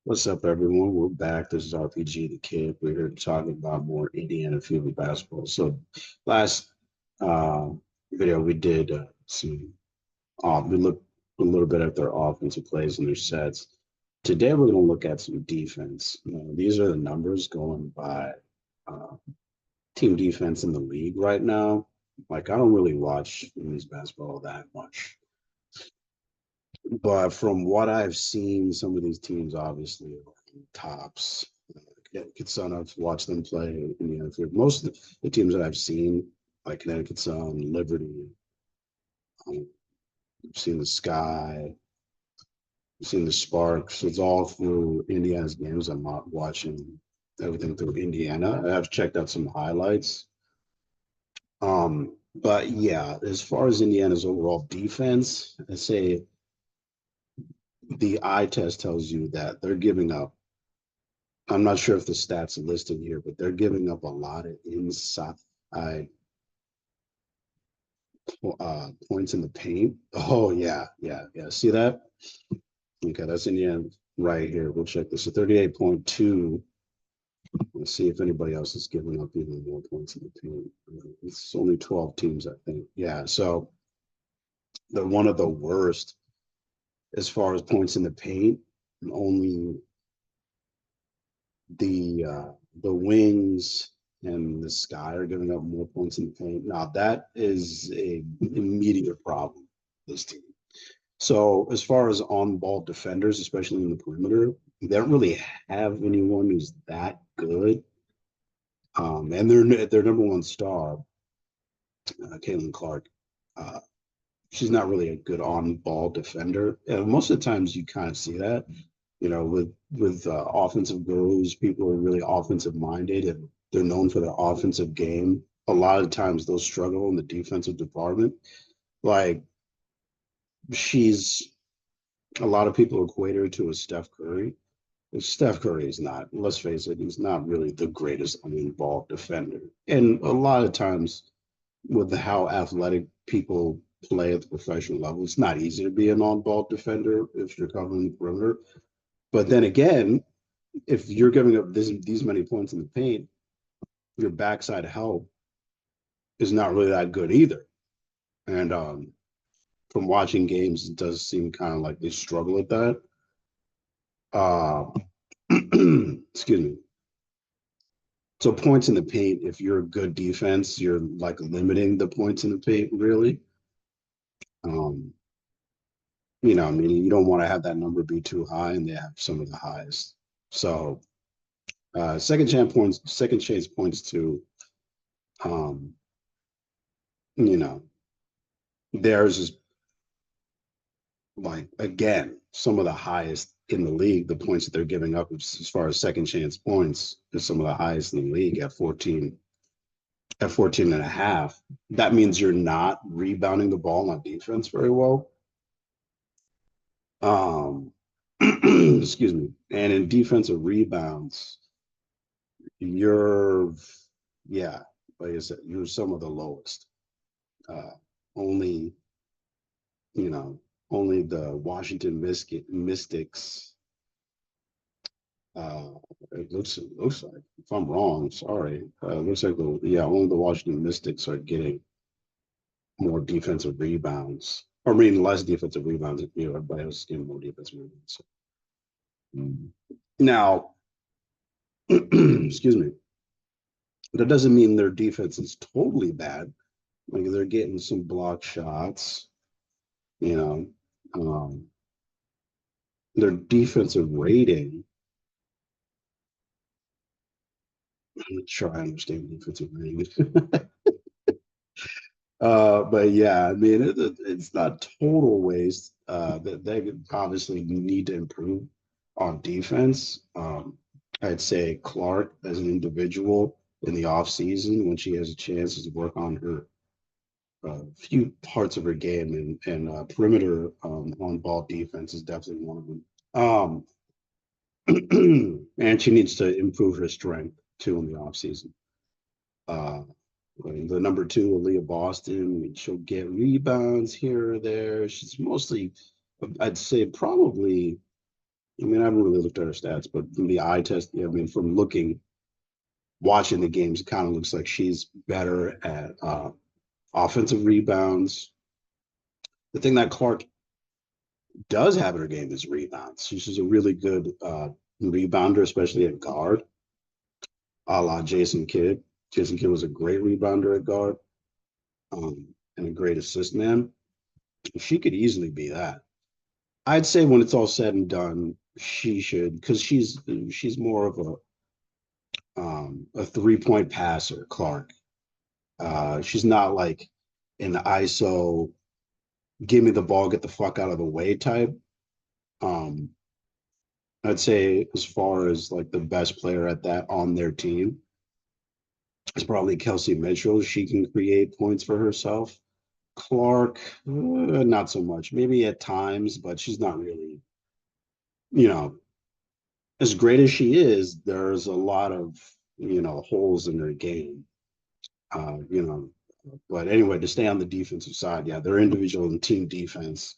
What's up, everyone? We're back. This is RPG the Kid. We're here to talk about more Indiana Fever basketball. So, last uh, video we did we looked a little bit at their offensive plays and their sets. Today we're going to look at some defense. These are the numbers going by uh, team defense in the league right now. Like I don't really watch women's basketball that much, but from what I've seen, some of these teams obviously are tops. Connecticut Sun, I've watched them play in the NFL. Most of the teams that I've seen, like Connecticut Sun, Liberty, I've seen the Sky, I've seen the Sparks. It's all through Indiana's games. I'm not watching everything through Indiana. I've checked out some highlights. But yeah, as far as Indiana's overall defense, I say the eye test tells you that they're giving up. I'm not sure if the stats are listed here, but they're giving up a lot of inside points in the paint. Oh yeah. See that? Okay, that's in the end right here. We'll check this. So 38.2. Let's see if anybody else is giving up even more points in the paint. It's only 12 teams, I think. Yeah, so they're one of the worst as far as points in the paint. And only the wings and the sky are giving up more points in the paint. Now that is a immediate problem. This team. So as far as on-ball defenders, especially in the perimeter, they don't really have anyone who's that good. And their number one star, Caitlin Clark, uh, she's not really a good on-ball defender. And most of the times you kind of see that, with offensive gurus, people are really offensive minded and they're known for their offensive game. A lot of times they'll struggle in the defensive department. Like she's a lot of people equate her to a Steph Curry. Steph Curry is not, let's face it, he's not really the greatest on ball defender. And a lot of times, with how athletic people play at the professional level, it's not easy to be an on ball defender if you're covering the perimeter. But then again, if you're giving up these many points in the paint, your backside help is not really that good either. And from watching games, it does seem kind of like they struggle at that. Uh, excuse me. So points in the paint, if you're a good defense, you're like limiting the points in the paint, really. Um, I mean, you don't want to have that number be too high, and they have some of the highest. So second chance points to, um, you know, theirs is like again some of the highest in the league. The points that they're giving up as far as second chance points is some of the highest in the league at 14 and a half. That means you're not rebounding the ball on defense very well. Um, excuse me. And in defensive rebounds, you're, yeah, like I said, you're some of the lowest. Uh, only, you know, only the Washington Mystics. Uh, it looks like, if I'm wrong, sorry. It looks like only the Washington Mystics are getting more defensive rebounds. Or I mean, less defensive rebounds. Everybody else is getting more defensive rebounds. Mm. Now, excuse me. That doesn't mean their defense is totally bad. Like they're getting some block shots, you know. Um, their defensive rating. I'm not sure I understand defensive rating. But yeah, I mean, it's not total waste. That they obviously need to improve on defense. I'd say Clark as an individual in the off season when she has a chance to work on her few parts of her game and perimeter on ball defense is definitely one of them. And she needs to improve her strength too in the offseason. Uh, the number two, Aaliyah Boston, I mean, she'll get rebounds here or there. She's mostly, I'd say, probably I mean, I haven't really looked at her stats, but from the eye test, I mean, from watching the games, it kind of looks like she's better at offensive rebounds. The thing that Clark does have in her game is rebounds. She's a really good rebounder, especially at guard, a la Jason Kidd. Jason Kidd was a great rebounder at guard and a great assist man. She could easily be that. I'd say when it's all said and done, she should because she's more of a 3 point passer, Clark. She's not like an ISO, give me the ball, get the fuck out of the way type. Um, I'd say as far as like the best player at that on their team is probably Kelsey Mitchell. She can create points for herself. Clark, not so much. Maybe at times, but she's not really, you know, as great as she is, there's a lot of, holes in her game. Uh, you know, but anyway, to stay on the defensive side, yeah, their individual and team defense,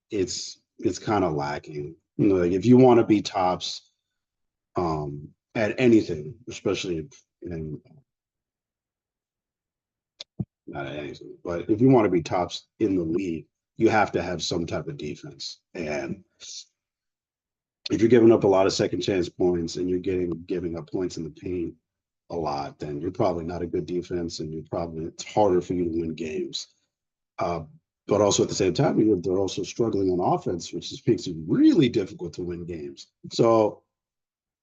it's kind of lacking. Like if you want to be tops at anything, especially in not at anything, but if you want to be tops in the league, you have to have some type of defense. And if you're giving up a lot of second chance points and you're giving up points in the paint a lot, then you're probably not a good defense, and it's harder for you to win games. Uh, but also at the same time, they're also struggling on offense, which makes it really difficult to win games. So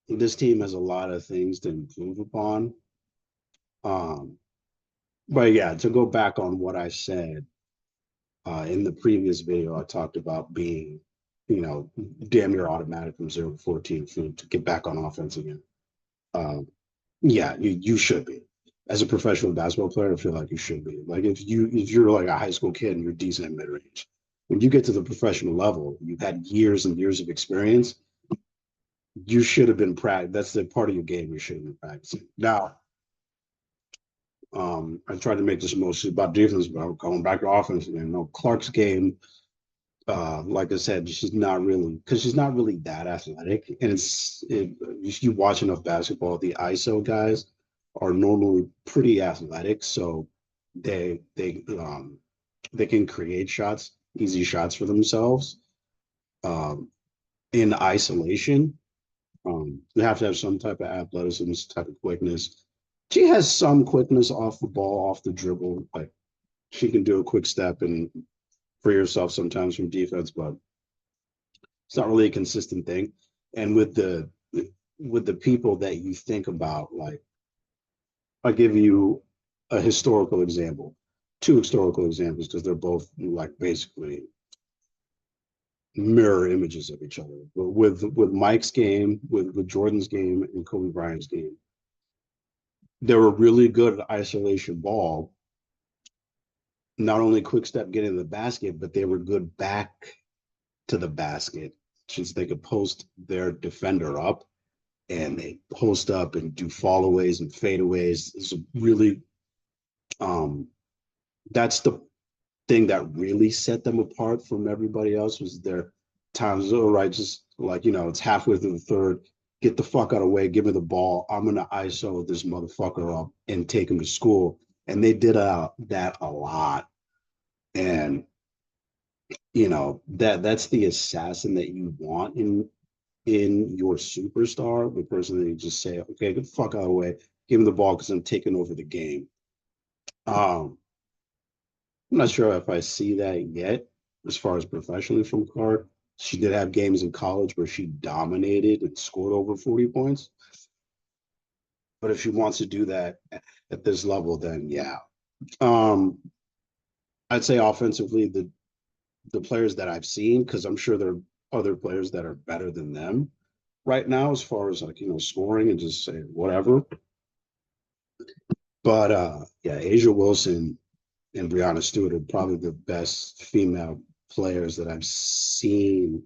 this team has a lot of things to improve upon. Um, but yeah, to go back on what I said in the previous video, I talked about being, damn near automatic from 0 to 14 to get back on offense again. Um, yeah, you should be. As a professional basketball player, I feel like you should be. Like if you're like a high school kid and you're decent at mid range, when you get to the professional level, you've had years and years of experience. You should have been practicing. That's the part of your game you should have been practicing. Now, I tried to make this mostly about defense, but I'm going back to offense. Clark's game, like I said, she's not really that athletic, and if you watch enough basketball, the ISO guys are normally pretty athletic, so they can create shots, easy shots for themselves um, in isolation. You have to have some type of athleticism, some type of quickness. She has some quickness off the ball, off the dribble. Like she can do a quick step and free herself sometimes from defense, but it's not really a consistent thing. And with the people that you think about, like I'll give you a historical example, two historical examples because they're both like basically mirror images of each other. But with Mike's game, with Jordan's game, and Kobe Bryant's game, they were really good at isolation ball. Not only quick step getting to the basket, but they were good back to the basket since they could post their defender up and they post up and do fallaways and fadeaways. It's a really that's the thing that really set them apart from everybody else was their times. All right, just like it's halfway through the third. Get the fuck out of the way. Give me the ball. I'm gonna ISO this motherfucker up and take him to school. And they did that a lot. And that's the assassin that you want in your superstar, the person that you just say, okay, get the fuck out of the way, give him the ball because I'm taking over the game. Um, I'm not sure if I see that yet as far as professionally from Clark. She did have games in college where she dominated and scored over 40 points. But if she wants to do that at this level, then yeah. Um, I'd say offensively, the players that I've seen, because I'm sure there are other players that are better than them right now, as far as like, scoring and just say whatever. But yeah, Asia Wilson and Brianna Stewart are probably the best female players that I've seen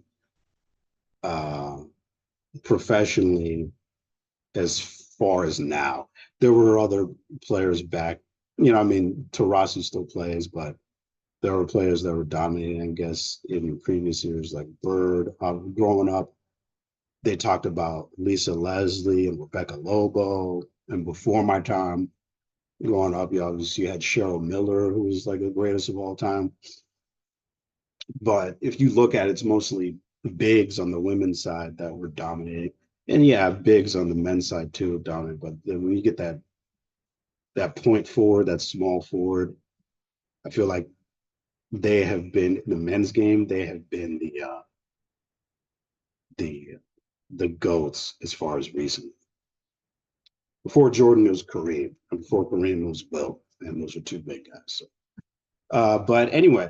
uh, professionally as far as now. There were other players back, I mean, Taurasi still plays, but there were players that were dominating, I guess, in previous years, like Bird. Growing up, They talked about Lisa Leslie and Rebecca Lobo. And before my time growing up, you obviously had Cheryl Miller, who was like the greatest of all time. But if you look at it, it's mostly bigs on the women's side that were dominating. And yeah, bigs on the men's side too dominant. But then when you get that point forward, that small forward, I feel like they have been in the men's game, they have been the the goats as far as recent. Before Jordan, it was Kareem, and before Kareem, it was Will, and those are two big guys. So, but anyway,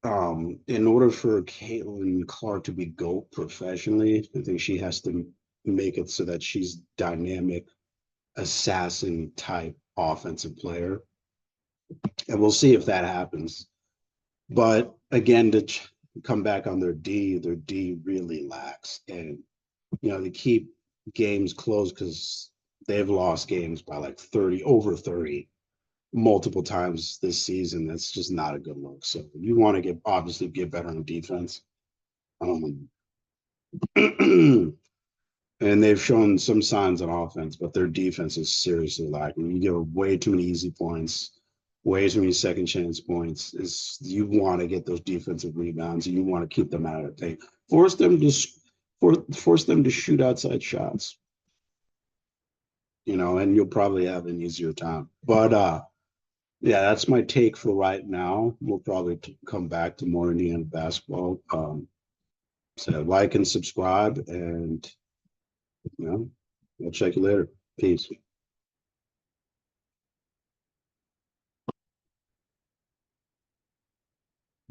in order for Caitlin Clark to be GOAT professionally, I think she has to make it so that she's dynamic, assassin type offensive player, and we'll see if that happens. But again, to come back on their D really lacks, and they keep games close because they've lost games by like 30, over 30 multiple times this season. That's just not a good look. So you want to obviously get better on defense. Um, and they've shown some signs on offense, but their defense is seriously lacking. You give way too many easy points, way too many second chance points. You want to get those defensive rebounds, and you want to keep them out of the paint. Force them to force them to shoot outside shots. And you'll probably have an easier time. But yeah, that's my take for right now. We'll probably come back to more Indiana basketball. So like and subscribe, and I'll check you later. Peace.